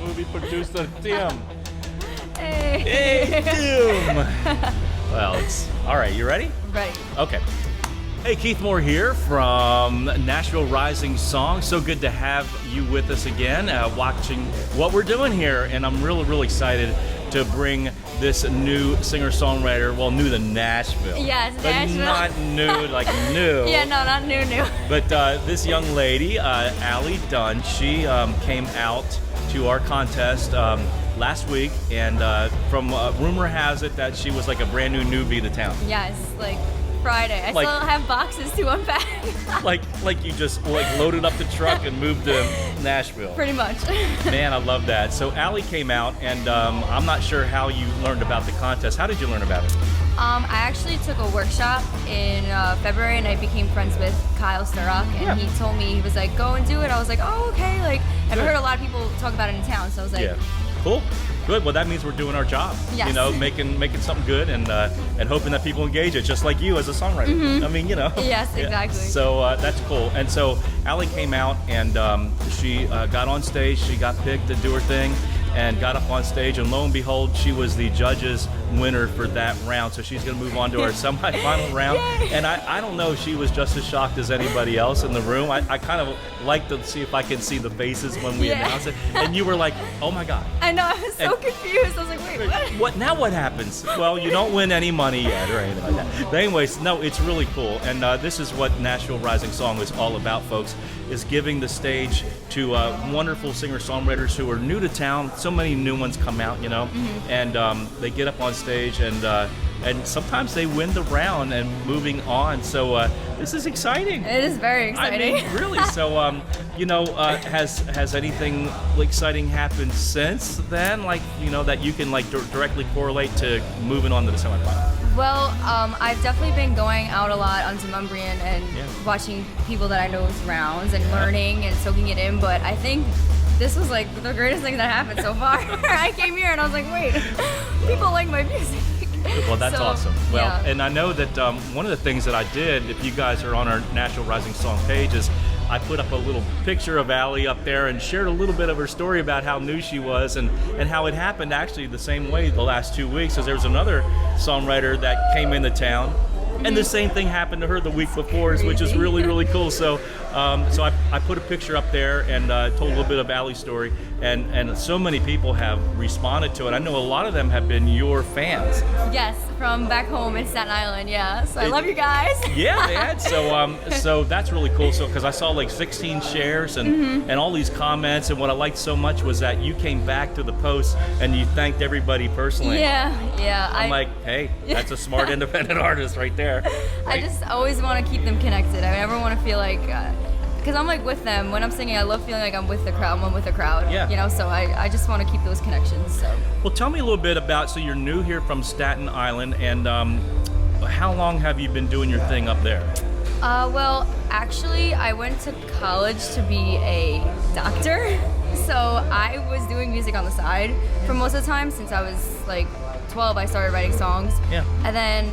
Movie producer Tim. Hey. Hey, Tim. Well, it's all right. You ready? Right. Okay. Hey, Keith Mohr here from Nashville Rising Song. So good to have you with us again, watching what we're doing here. And I'm really excited to bring this new singer-songwriter, well, new to Nashville. Yes, but Nashville. not new, like new. Yeah, no, not new. But this young lady, Allie Dunn, she came out to our contest last week, and from rumor has it that she was like a brand new newbie to town. Yes, like Friday. I Like- still have boxes to unpack. like you just loaded up the truck and moved to Nashville. Pretty much. Man, I love that. So Allie came out, and I'm not sure how you learned about the contest. How did you learn about it? I actually took a workshop in February, and I became friends with Kyle Sturrock, and Yeah. he told me, he was like, go and do it. I was like, oh, okay. Like, I've Good. heard a lot of people talk about it in town, so I was like, Yeah. Cool. Good. Well, that means we're doing our job. Yes. You know, making something good, and hoping that people engage it, just like you as a songwriter. I mean, you know. Yes, Yeah. exactly. So that's cool. And so Allie came out, and she got on stage. She got picked to do her thing, and got up on stage. And lo and behold, she was the judges' winner for that round. So she's going to move on to our semifinal round. Yay. And I don't know if she was just as shocked as anybody else in the room. I kind of like to see if I can see the faces when we Yeah. announce it. And you were like, oh my God. I know, I was so And- confused. I was like, wait, what? What happens? Well, you don't win any money yet or anything like that. But anyways, no, it's really cool, and this is what Nashville Rising Song is all about, folks. Is giving the stage to wonderful singer-songwriters who are new to town. So many new ones come out, you know, and they get up on stage, and sometimes they win the round and moving on. So this is exciting. It is very exciting. I mean, really. So, you know, has anything exciting happened since then? Like, you know, that you can like directly correlate to moving on to the semifinal. Well, I've definitely been going out a lot on Umbrian and Yeah. watching people that I know's rounds and learning and soaking it in. But I think this was like the greatest thing that happened so far. I came here and I was like, wait, people like my music. Well, that's So, awesome. Well, yeah. and I know that one of the things that I did, if you guys are on our Nashville Rising Song page, is I put up a little picture of Allie up there and shared a little bit of her story about how new she was and how it happened actually the same way the last 2 weeks. Because there was another songwriter that came into town, and the same thing happened to her the week before, which is Crazy. really cool. So, I put a picture up there and told a little bit of Allie's story, and so many people have responded to it. I know a lot of them have been your fans. Yes, from back home in Staten Island. Yeah, so I love you guys. Yeah, man. So that's really cool. So because I saw like 16 shares and all these comments, and what I liked so much was that you came back to the post and you thanked everybody personally. Yeah. I'm like, hey, that's a smart independent artist right there. I just always want to keep them connected. I never want to feel like, because I'm like with them when I'm singing. I love feeling like I'm with the crowd. I'm with the crowd. Yeah. You know, so I just want to keep those connections. So. Well, tell me a little bit about. So you're new here from Staten Island, and how long have you been doing your thing up there? Well, actually, I went to college to be a doctor. So I was doing music on the side for most of the time. Since I was like 12, I started writing songs. Yeah. And then,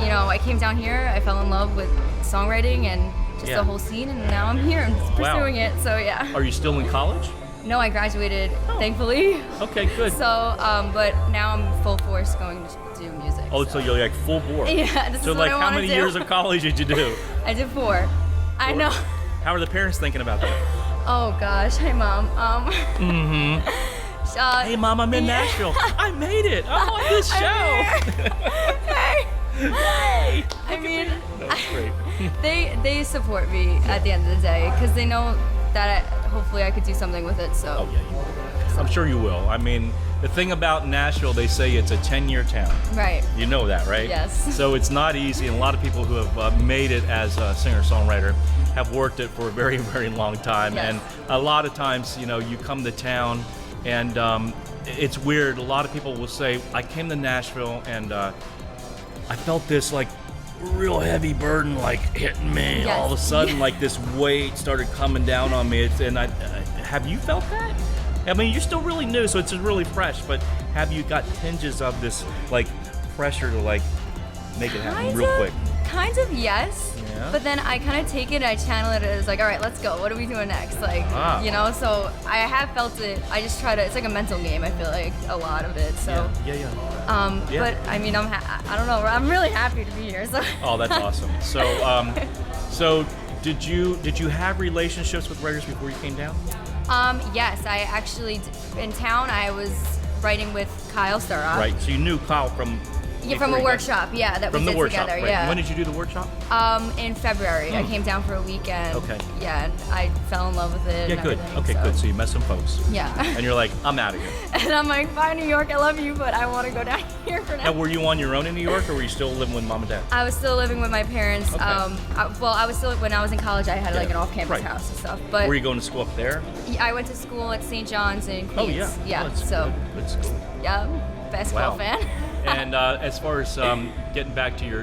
you know, I came down here. I fell in love with songwriting and just Yeah. the whole scene. And now I'm here and pursuing it. So yeah. Are you still in college? No, I graduated, thankfully. Okay, good. So, but now I'm full force going to do music. Oh, so you're like full board. Yeah, this So is like, what I how want many to do. years of college did you do? I did 4. I know. How are the parents thinking about that? Oh gosh, hey mom. Hey, Mom, I'm in Nashville. I made it. I'm on this show. Hey. Hey. I mean, That's great. they support me at the end of the day because they know that hopefully I could do something with it. So Oh, yeah, you will. I'm sure you will. I mean, the thing about Nashville, they say it's a 10-year town. right. You know that, right? Yes. So it's not easy, and a lot of people who have made it as a singer-songwriter have worked it for a very long time. Yes. And a lot of times, you know, you come to town, and it's weird. A lot of people will say, I came to Nashville, and I felt this, like, real heavy burden, like, hitting me. Yes. All of a sudden, like, this weight started coming down on me. And have you felt that? I mean, you're still really new, so it's really fresh, but have you got tinges of this, like, pressure to, like, make it happen real quick? kind of, yes. Yeah. But then I kind of take it and I channel it as like, all right, let's go. What are we doing next? Like, you know, so I have felt it. I just try to, it's like a mental game, I feel like, a lot of it. So, yeah. But I mean, I don't know. I'm really happy to be here. So. Oh, that's awesome. So did you have relationships with writers before you came down? Yes, I actually, in town, I was writing with Kyle Sturrock. Right, so you knew Kyle from... Yeah, from a workshop, that we did together, right. yeah. When did you do the workshop? In February. I came down for a weekend. Okay. Yeah, and I fell in love with it. Yeah, good. Okay, good. So you met some folks. Yeah. And you're like, I'm out of here. And I'm like, bye, New York, I love you, but I want to go down here for now. Now, were you on your own in New York, or were you still living with mom and dad? I was still living with my parents. Okay. I was still, when I was in college, I had like an off-campus house and stuff. But were you going to school up there? I went to school at St. John's in Queens. Oh, yeah. Yeah, that's so. Good. That's cool. Yeah, basketball fan. And as far as getting back to your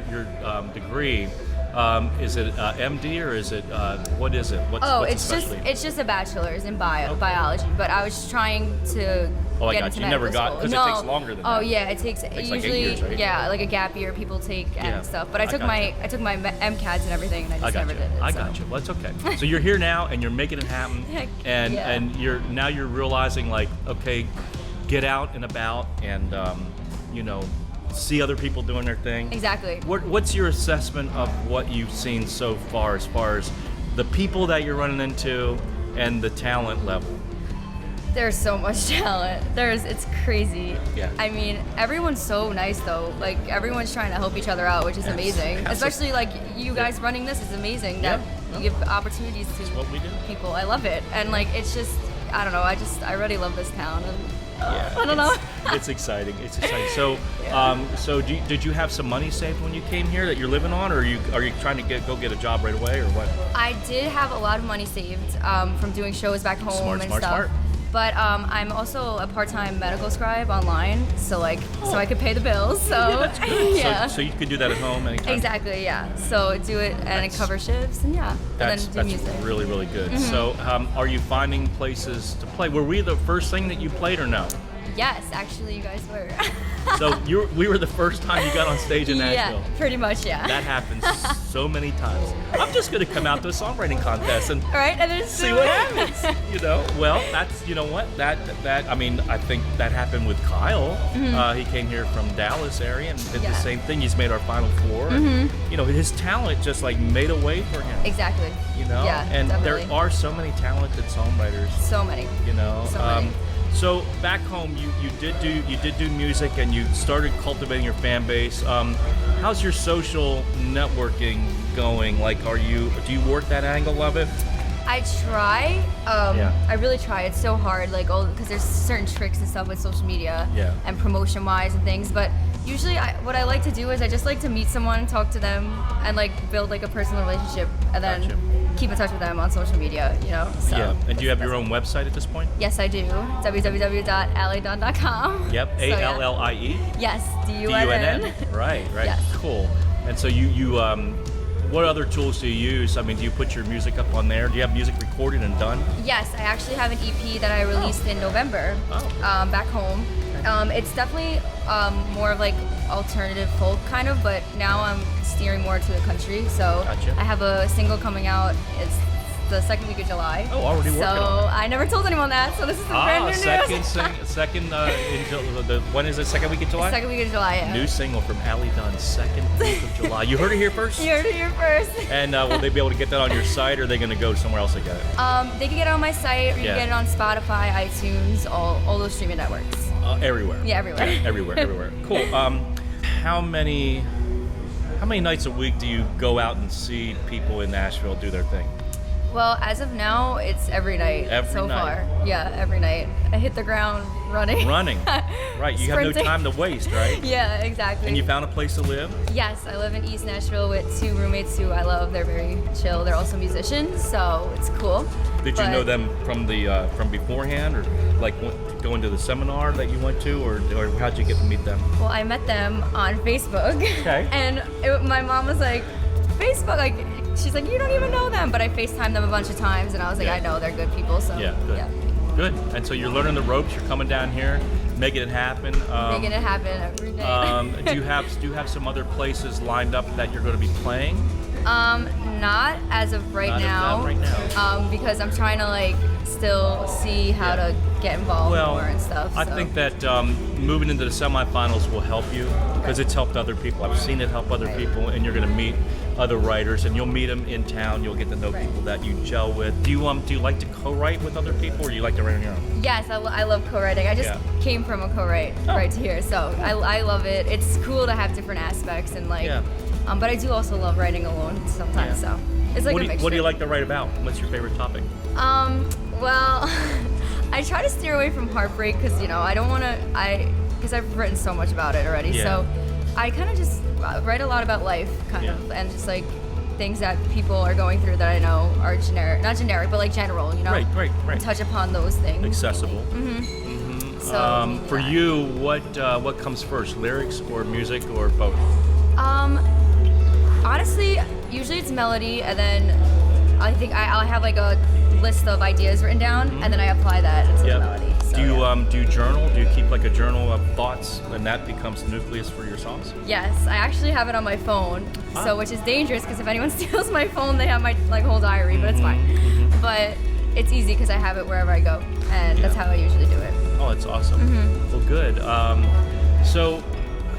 degree, is it MD or is it what is it? What's it's just a bachelor's in biology. But I was trying to. Oh, I get got into you. Never medical got school. because it takes longer than that. Oh yeah, it takes It takes usually like 8 years, right? yeah, like a gap year people take and stuff. But I took my MCATs and everything, and I just never did it. I got you. Well, that's okay. So you're here now, and you're making it happen, and you're realizing like, okay, get out and about, and you know, see other people doing their thing. Exactly. What's your assessment of what you've seen so far as the people that you're running into and the talent level? There's so much talent. It's crazy. Yeah. I mean, everyone's so nice though. Like everyone's trying to help each other out, which is amazing. Especially like you guys running this is amazing. That you give opportunities to what we do. people. I love it. And like it's just, I don't know. I really love this town. And, I don't know. It's exciting. It's exciting. So, so did you have some money saved when you came here that you're living on, or are you trying to go get a job right away, or what? I did have a lot of money saved from doing shows back home and stuff. Smart. But I'm also a part-time medical scribe online, so so I could pay the bills. So that's good. yeah. So you could do that at home anytime. Exactly. Yeah. So do it and cover shifts and That's music. really, really good. So are you finding places to play? Were we the first thing that you played or no? Yes, actually, you guys were. So we were the first time you got on stage in Nashville. Yeah, pretty much, yeah. That happens so many times. I'm just going to come out to a songwriting contest and see what happens. You know, well, that's, you know what, that I mean, I think that happened with Kyle. He came here from Dallas area and did the same thing. He's made our Final Four. And, you know, his talent just like made a way for him. Exactly. You know, and definitely. there are so many talented songwriters. So many. You know, so many. So back home, you did do music, and you started cultivating your fan base. How's your social networking going? Like, do you work that angle of it? I try. I really try. It's so hard, like because there's certain tricks and stuff with social media and promotion-wise and things. But usually, what I like to do is I just like to meet someone, talk to them, and like build like a personal relationship, and then keep in touch with them on social media. You know. So yeah. And do you have your own website at this point? Yes, I do. www.alliedunn.com. Yep. ALLIE. Yes. DUNN. Right. Yes. Cool. And so you what other tools do you use? I mean, do you put your music up on there? Do you have music recorded and done? Yes, I actually have an EP that I released in November back home. It's definitely more of like alternative folk kind of, but now I'm steering more to the country. So I have a single coming out. It's the second week of July. Oh, already working on it. So I never told anyone that, so this is brand new news. When is it? Second week of July? Second week of July, yeah. New single from Allie Dunn, second week of July. You heard it here first? You heard it here first. And will they be able to get that on your site, or are they going to go somewhere else to get it? They can get it on my site, or you can get it on Spotify, iTunes, all those streaming networks. Everywhere. Yeah, everywhere. Everywhere. Cool. How many nights a week do you go out and see people in Nashville do their thing? Well, as of now, it's every night so far. Yeah, every night. I hit the ground running. Right. You have no time to waste, right? Yeah, exactly. And you found a place to live? Yes, I live in East Nashville with 2 roommates who I love. They're very chill. They're also musicians, so it's cool. Did you know them from beforehand, or like going to the seminar that you went to, or how'd you get to meet them? Well, I met them on Facebook. Okay. And my mom was like, Facebook, like. She's like, you don't even know them, but I FaceTimed them a bunch of times, and I was like, I know they're good people. So good. And so you're learning the ropes. You're coming down here. Making it happen. Making it happen every day. Do you have some other places lined up that you're going to be playing? Not as of right Not now. of them right now. Because I'm trying to like still see how to get involved more and stuff. I so. think that moving into the semifinals will help you because it's helped other people. I've seen it help other people, and you're going to meet other writers, and you'll meet them in town. You'll get to know people that you gel with. Do you like to co-write with other people, or do you like to write on your own? Yes, I love co-writing. I just came from a co-write right here, so I love it. It's cool to have different aspects and like. Yeah. But I do also love writing alone sometimes, so it's like a mixture. What do you like to write about? What's your favorite topic? Well, I try to steer away from heartbreak because I don't want to. Because I've written so much about it already, so I kind of just write a lot about life, kind of, and just like things that people are going through that I know are not generic, but like general, Right. Touch upon those things. Accessible. So for you, what comes first, lyrics or music or both? Honestly, usually it's melody, and then I think I'll have like a list of ideas written down, and then I apply that into the melody. So, do you journal? Do you keep like a journal of thoughts, and that becomes the nucleus for your songs? Yes, I actually have it on my phone, so which is dangerous because if anyone steals my phone, they have my like whole diary, but it's fine. But it's easy because I have it wherever I go, and that's how I usually do it. Oh, that's awesome. Well, good. So,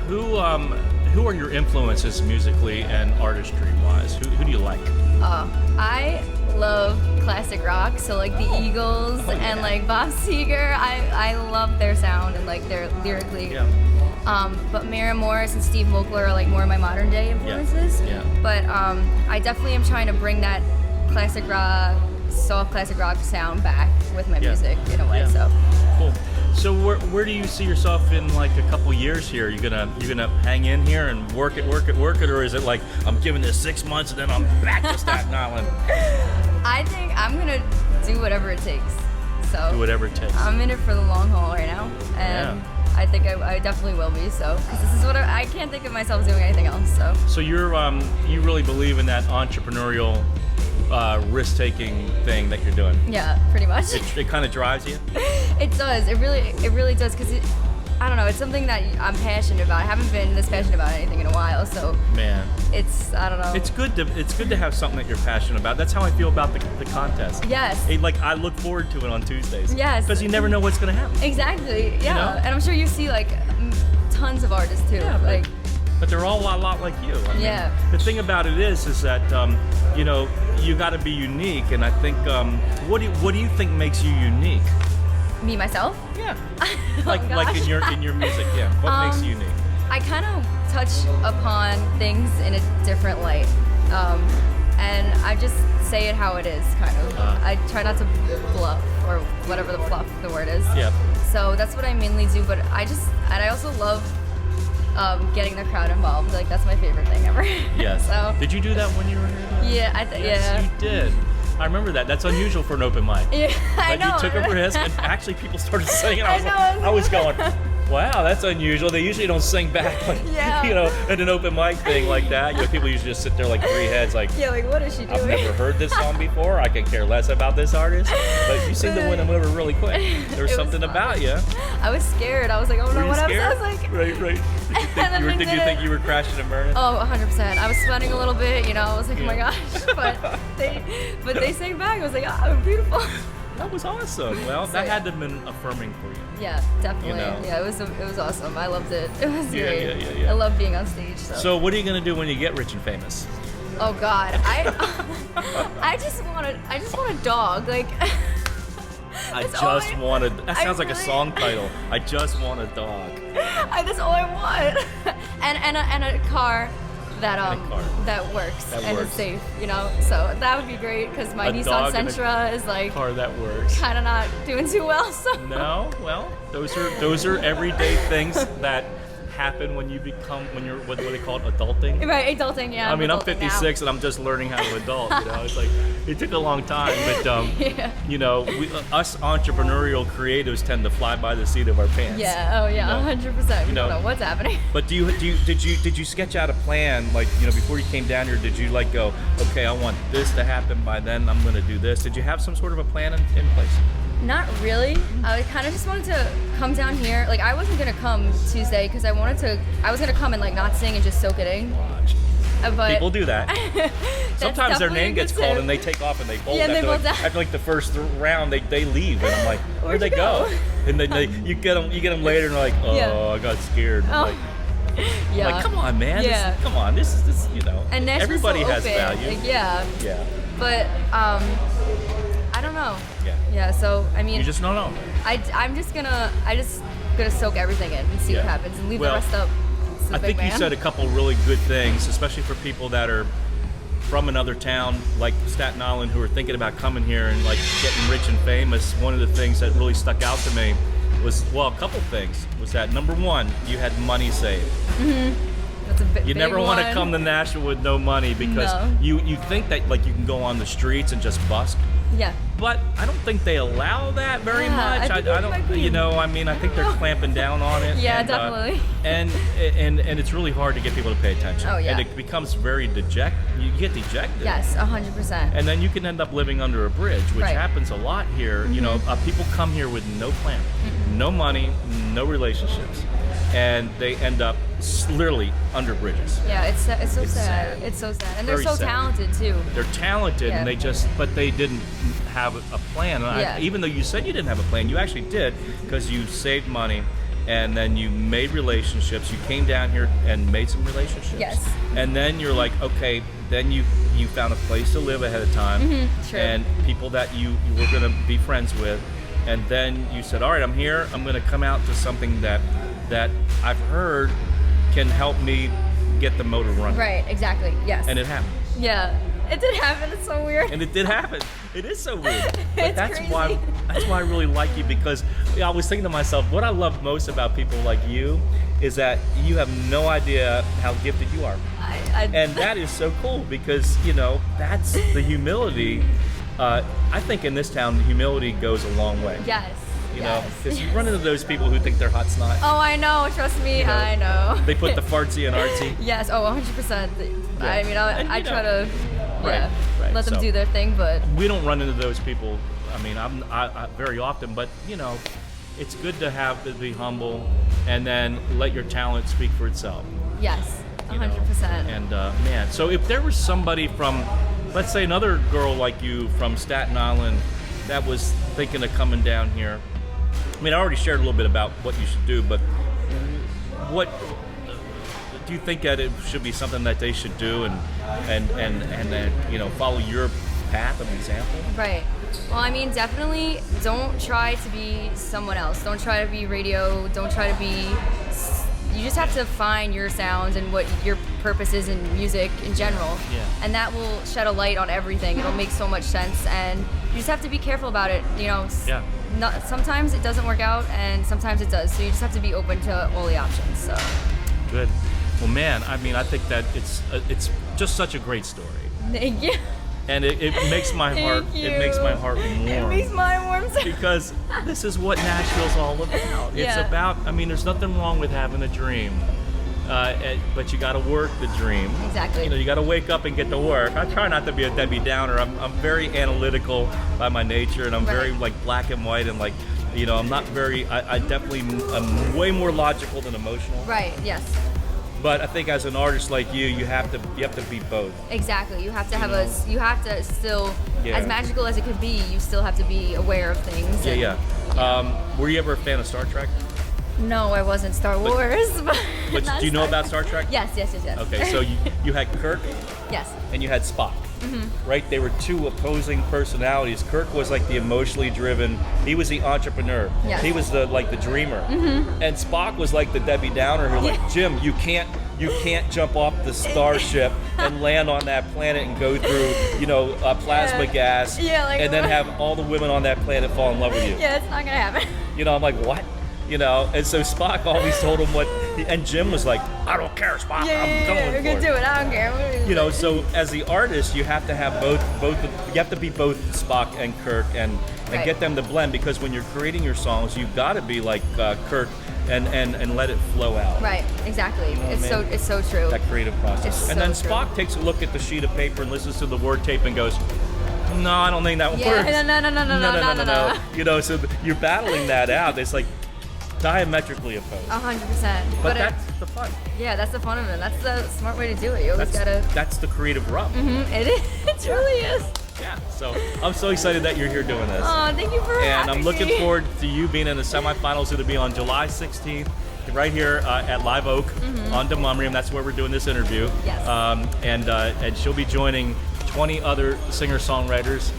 who are your influences musically and artistry-wise? Who do you like? I love classic rock, so like the Eagles and like Bob Seger. I love their sound and like their lyrically. But Maren Morris and Steve Moakler are like more of my modern day influences. But I definitely am trying to bring that classic rock, soft classic rock sound back with my music in a way. So cool. So where do you see yourself in like a couple years here? You gonna hang in here and work it, or is it like I'm giving this 6 months and then I'm back to Staten Island? I think I'm gonna do whatever it takes. So do whatever it takes. I'm in it for the long haul right now, and I think I definitely will be. So because this is what I can't think of myself doing anything else. So you're you really believe in that entrepreneurial risk-taking thing that you're doing? Yeah, pretty much. It kind of drives you? It does. It really does, because I don't know, it's something that I'm passionate about. I haven't been this passionate about anything in a while, so man, I don't know. It's good to have something that you're passionate about. That's how I feel about the contest. Yes. I look forward to it on Tuesdays. Yes. Because you never know what's gonna happen. Exactly. Yeah. And I'm sure you see like tons of artists too. Yeah, but they're all a lot like you. I mean, the thing about it is that you got to be unique, and I think what do you think makes you unique? Me myself? Yeah. like in your music, yeah. What makes you unique? I kind of touch upon things in a different light, and I just say it how it is, kind of. I try not to bluff or whatever the word is. Yeah. So that's what I mainly do, but I also love getting the crowd involved. Like that's my favorite thing ever. Yes. So. Did you do that when you were here? Yeah, Yes, you did. I remember that. That's unusual for an open mic. Yeah, I know. You took a risk, and actually people started singing. I was going, wow, that's unusual. They usually don't sing back, in an open mic thing like that. People usually just sit there like three heads, like, like what is she doing? I've never heard this song before. I can care less about this artist. But you seem to win them over really quick. There was something about you. I was scared. I was like, oh no, what scared? I was like, right. Did you think you were crashing and burning? Oh, 100%. I was sweating a little bit. I was like, oh my gosh. But they sang back. I was like, oh, beautiful. That was awesome. Well, that had to have been affirming for you. Yeah, definitely. Yeah, it was awesome. I loved it. It was great. Yeah. I love being on stage. So what are you gonna do when you get rich and famous? Oh God, I just want a dog. Like that sounds like a song title. I just want a dog. That's all I want. and a car that works and is safe, So that would be great because my Nissan Sentra is like car that works. Kind of not doing too well. So no, well, those are everyday things that happen when you're what do they call it, adulting? Right, adulting. Yeah. I mean, I'm 56 and I'm just learning how to adult. It's like it took a long time, but us entrepreneurial creatives tend to fly by the seat of our pants. Yeah. Oh yeah. 100%. We don't know what's happening. But did you sketch out a plan before you came down here? Did you go, okay, I want this to happen by then, I'm going to do this? Did you have some sort of a plan in place? Not really. I kind of just wanted to come down here. Like, I wasn't gonna come Tuesday because I was gonna come and like not sing and just soak it in. But people do that. Sometimes their name gets called and they take off and they bolt. Yeah, after like the first round, they leave, and I'm like, where'd they go? And then you get them later, and they're like, oh, I got scared. Oh. I'm like, come on, man. Yeah. Come on. This is And everybody so has open. value. Like, yeah. Yeah. But I don't know. Yeah. Yeah. So I mean, You just don't know. I'm just gonna soak everything in and see what happens and leave the rest up. I think you said a couple really good things, especially for people that are from another town like Staten Island who are thinking about coming here and like getting rich and famous. One of the things that really stuck out to me was, well, a couple things, was that number one, you had money saved. That's a big You never want to come to Nashville with no money because you think that like you can go on the streets and just bust. Yeah. But I don't think they allow that very much. I don't. I think they're clamping down on it. Yeah, and, definitely. And it's really hard to get people to pay attention. Oh, yeah. And it becomes very you get dejected. Yes, 100%. And then you can end up living under a bridge, which happens a lot here. People come here with no plan, no money, no relationships, and they end up literally under bridges. Yeah, it's so sad. It's so sad. And they're Very so sad. talented too. They're talented, and but they didn't have a plan. And even though you said you didn't have a plan, you actually did, because you saved money, and then you made relationships. You came down here and made some relationships. Yes. And then you're like, okay, then you found a place to live ahead of time, True. and people that you were going to be friends with, and then you said, all right, I'm here. I'm going to come out to something that I've heard can help me get the motor running. Right, exactly, yes. And it happened. Yeah, it did happen. It's so weird. And it did happen. It is so weird. But It's that's crazy. why I really like you, because I was thinking to myself, what I love most about people like you is that you have no idea how gifted you are. And that is so cool, because that's the humility. I think in this town, humility goes a long way. Yes. Because you run into those people who think they're hot snot. Oh, I know. Trust me, I know. They put the fartsy and artsy. Yes. Oh, 100%. Yeah. I mean, I try to Right. let them do their thing, but we don't run into those people. I mean, I very often, but it's good to be humble, and then let your talent speak for itself. yes, 100%. And man, so if there was somebody from, let's say, another girl like you from Staten Island that was thinking of coming down here. I mean, I already shared a little bit about what you should do, but what do you think that it should be something that they should do, and then follow your path of example? Right. Well, I mean, definitely don't try to be someone else. Don't try to be radio. Don't try to be. You just have to find your sound and what your purpose is in music in general. Yeah. And that will shed a light on everything. It'll make so much sense, and you just have to be careful about it. Yeah. Sometimes it doesn't work out, and sometimes it does. So you just have to be open to all the options. So. Good. Well, man, I mean, I think that it's just such a great story. Thank you. And it makes my heart. Thank you. It makes my heart warm. It makes mine warm too. Because this is what Nashville's all about. Yeah. It's about. I mean, there's nothing wrong with having a dream, but you got to work the dream. Exactly. You got to wake up and get to work. I try not to be a Debbie Downer. I'm very analytical by my nature, and I'm very like black and white, and like I'm not very. I definitely am way more logical than emotional. Right. Yes. But I think as an artist like you have to be both. Exactly. You have to have you have to still, Yeah. as magical as it could be, you still have to be aware of things. Yeah. Were you ever a fan of Star Trek? No, I wasn't Star Wars, but But not do you know Star about Trek. Star Trek? Yes. Okay, so you had Kirk Yes. and you had Spock, right? They were two opposing personalities. Kirk was like the emotionally driven. He was the entrepreneur. Yes. He was the dreamer. And Spock was like the Debbie Downer who like, Jim, you can't jump off the starship and land on that planet and go through plasma gas and then have all the women on that planet fall in love with you. Yeah, it's not gonna happen. I'm like, what? And so Spock always told him and Jim was like, I don't care, Spock, I'm going We're for gonna it. do it. I don't care. So as the artist, you have to have you have to be both Spock and Kirk and Right. get them to blend, because when you're creating your songs, you've got to be like Kirk and let it flow out. Right. Exactly. man. It's so true. That creative process. It's And then so true. Spock takes a look at the sheet of paper and listens to the word tape and goes, no, I don't think that works. No. So you're battling that out. It's like, diametrically opposed. 100%. But that's the fun. Yeah, that's the fun of it. That's the smart way to do it. You always That's the creative rub. It is. It truly is. Yeah, so I'm so excited that you're here doing this. Oh, thank you for having me. And I'm looking forward to you being in the semifinals. It'll be on July 16th, right here at Live Oak on Demumrium. That's where we're doing this interview. Yes. And she'll be joining 20 other singer-songwriters.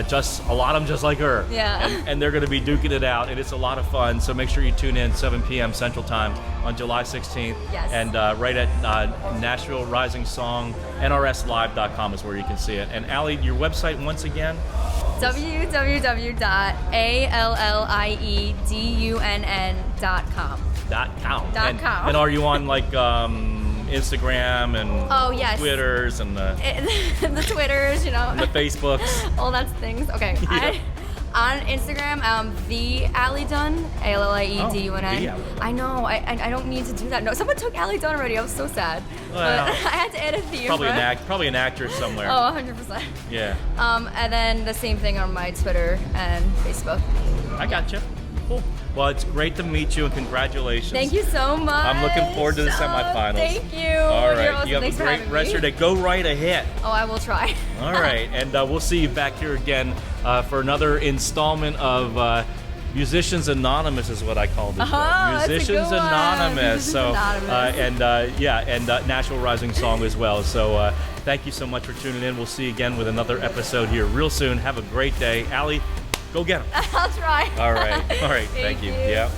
Just a lot of them just like her. Yeah. And they're going to be duking it out, and it's a lot of fun. So make sure you tune in 7 p.m. Central Time on July 16th. Yes. And right at Nashville Rising Song, nrslive.com is where you can see it. And Allie, your website once again? www.alliedunn.com. .com. And are you on like Instagram and Twitters and the Twitters, and the Facebooks? all that things. Okay. Yeah. On Instagram, the Allie Dunn, ALLIEDUNN. I know. I don't need to do that. No, someone took Allie Dunn already. I was so sad. Well, but I had to add a theme. Probably an actor somewhere. Oh, 100%. Yeah. And then the same thing on my Twitter and Facebook. I got you. Cool. Well, it's great to meet you and congratulations. Thank you so much. I'm looking forward to the semifinals. Thank you. All right. Awesome. You have Thanks a great rest of your day. Go right ahead. Oh, I will try. All right. And we'll see you back here again for another installment of Musicians Anonymous is what I call this show. Musicians Anonymous. So, and Nashville Rising Song as well. So thank you so much for tuning in. We'll see you again with another episode here real soon. Have a great day. Allie, go get them. I'll try. All right. Thank you. Yeah.